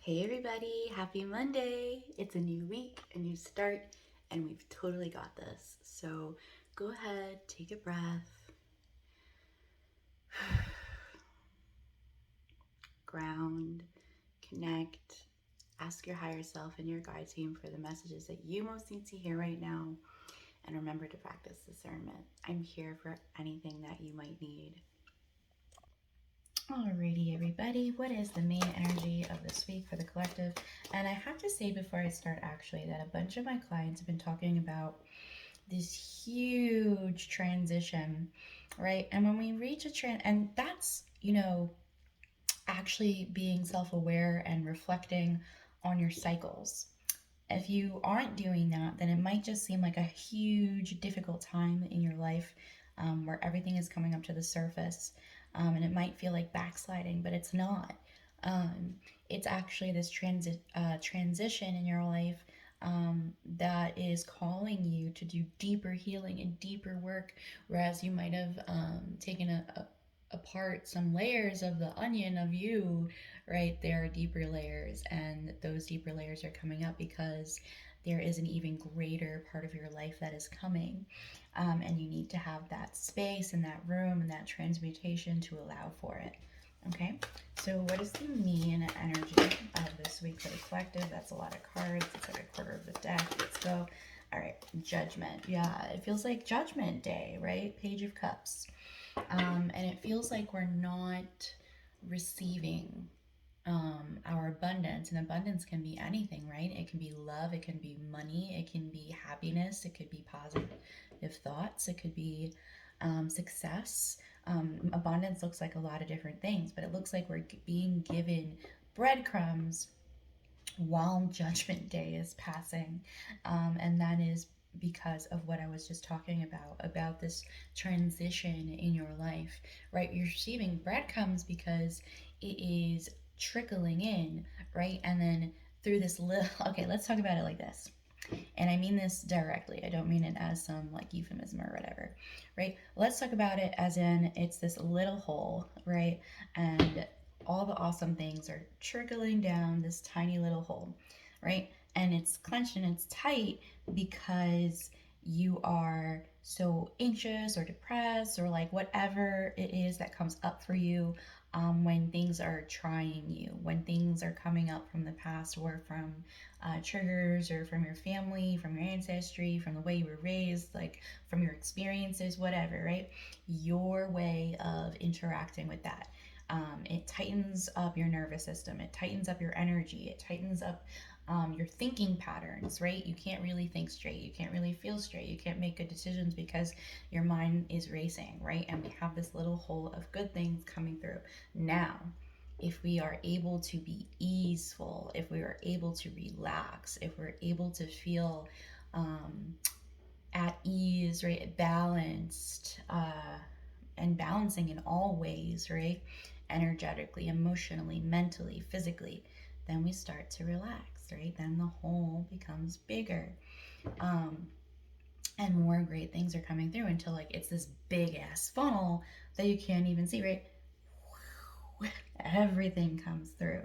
Hey everybody, happy Monday. It's a new week, a new start, and we've totally got this. So go ahead, take a breath, ground, connect, ask your higher self and your guide team for the messages that you most need to hear right now, and remember to practice discernment. I'm here for anything that you might need. Alrighty, everybody, what is the main energy of this week for the collective? And I have to say before I start, actually, that a bunch of my clients have been talking about this huge transition, right? And when we reach a and that's, actually being self aware and reflecting on your cycles. If you aren't doing that, then it might just seem like a huge, difficult time in your life where everything is coming up to the surface. And it might feel like backsliding, but it's not. Um, it's actually this transition in your life that is calling you to do deeper healing and deeper work, whereas you might have taken apart some layers of the onion of you, right? There are deeper layers, and those deeper layers are coming up because there is an even greater part of your life that is coming. And you need to have that space and that room and that transmutation to allow for it. Okay, so what is the mean energy of this week for the collective? That's a lot of cards. It's like a quarter of the deck. Let's go. All right, judgment. Yeah, it feels like judgment day, right? Page of Cups. And it feels like we're not receiving our abundance. And abundance can be anything, right? It can be love, it can be money, it can be happiness, it could be positive thoughts, it could be success. Abundance looks like a lot of different things, but it looks like we're being given breadcrumbs while Judgment Day is passing. And that is because of what I was just talking about this transition in your life, right? You're receiving breadcrumbs because it is trickling in, right? And then through this little, okay, let's talk about it like this. And I mean this directly. I don't mean it as some like euphemism or whatever, right? Let's talk about it as in it's this little hole, right? And all the awesome things are trickling down this tiny little hole, right? And it's clenched and it's tight because you are so anxious or depressed or like whatever it is that comes up for you when things are trying you, when things are coming up from the past or from triggers or from your family, from your ancestry, from the way you were raised, like from your experiences, whatever, right? Your way of interacting with that. It tightens up your nervous system, it tightens up your energy, it tightens up your thinking patterns, right? You can't really think straight, you can't really feel straight, you can't make good decisions because your mind is racing, right? And we have this little hole of good things coming through. Now, if we are able to be easeful, if we are able to relax, if we're able to feel at ease, right, balanced, and balancing in all ways, right, energetically, emotionally, mentally, physically, then we start to relax, right? Then the whole becomes bigger. Um, and more great things are coming through until like it's this big ass funnel that you can't even see, right? Everything comes through.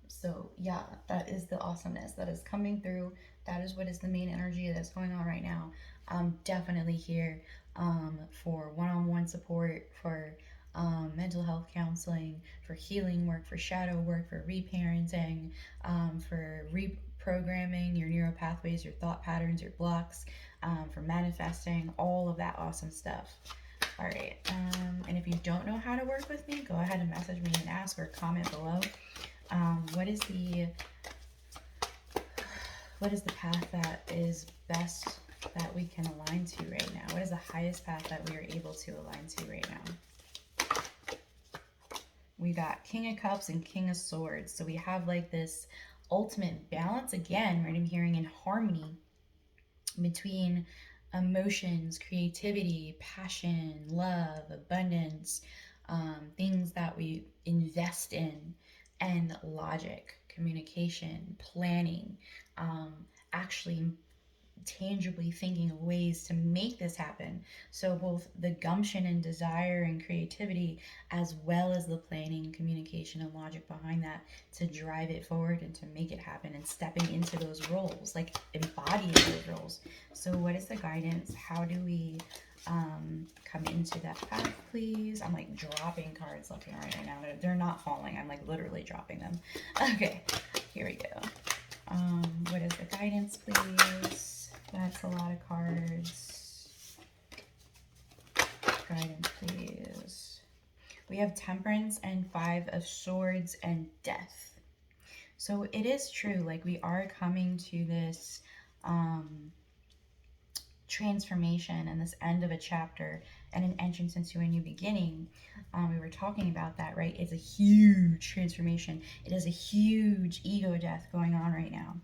So yeah, that is the awesomeness that is coming through. That is what is the main energy that's going on right now. I'm definitely here for one-on-one support, for mental health counseling, for healing work, for shadow work, for reparenting, for reprogramming your neural pathways, your thought patterns, your blocks, for manifesting, all of that awesome stuff. All right. And if you don't know how to work with me, go ahead and message me and ask or comment below. What is the path that is best that we can align to right now? What is the highest path that we are able to align to right now? We got King of Cups and King of Swords. So we have like this ultimate balance again, right? I'm hearing in harmony between emotions, creativity, passion, love, abundance, things that we invest in, and logic, communication, planning, actually tangibly thinking of ways to make this happen. So both the gumption and desire and creativity, as well as the planning, communication, and logic behind that to drive it forward and to make it happen, and stepping into those roles, like embodying those roles. So what is the guidance? How do we come into that path, please? I'm like dropping cards left and right now. They're not falling. I'm like literally dropping them. Okay, here we go. What is the guidance, please? That's a lot of cards. Guidance, please. We have Temperance and Five of Swords and Death. So it is true, like we are coming to this transformation and this end of a chapter and an entrance into a new beginning. We were talking about that, right? It's a huge transformation. It is a huge ego death going on right now.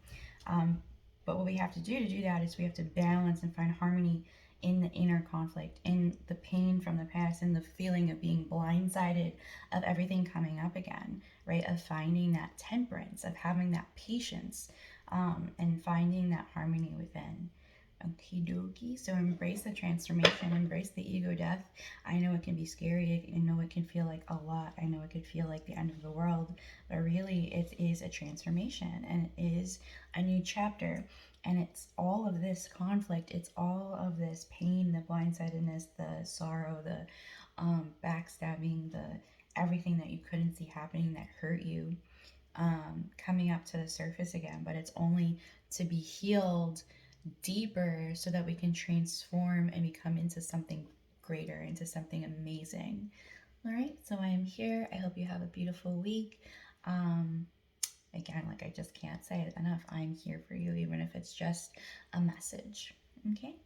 But what we have to do that is we have to balance and find harmony in the inner conflict, in the pain from the past, in the feeling of being blindsided, of everything coming up again, right? Of finding that temperance, of having that patience, and finding that harmony within. Okie dokie. So embrace the transformation, embrace the ego death. I know it can be scary. I know it can feel like a lot. I know it could feel like the end of the world. But really, it is a transformation and it is a new chapter. And it's all of this conflict, it's all of this pain, the blindsidedness, the sorrow, the backstabbing, the everything that you couldn't see happening that hurt you, coming up to the surface again. But it's only to be healed deeper so that we can transform and become into something greater, into something amazing. All right, so I am here. I hope you have a beautiful week. Again, like I just can't say it enough. I'm here for you, even if it's just a message. Okay?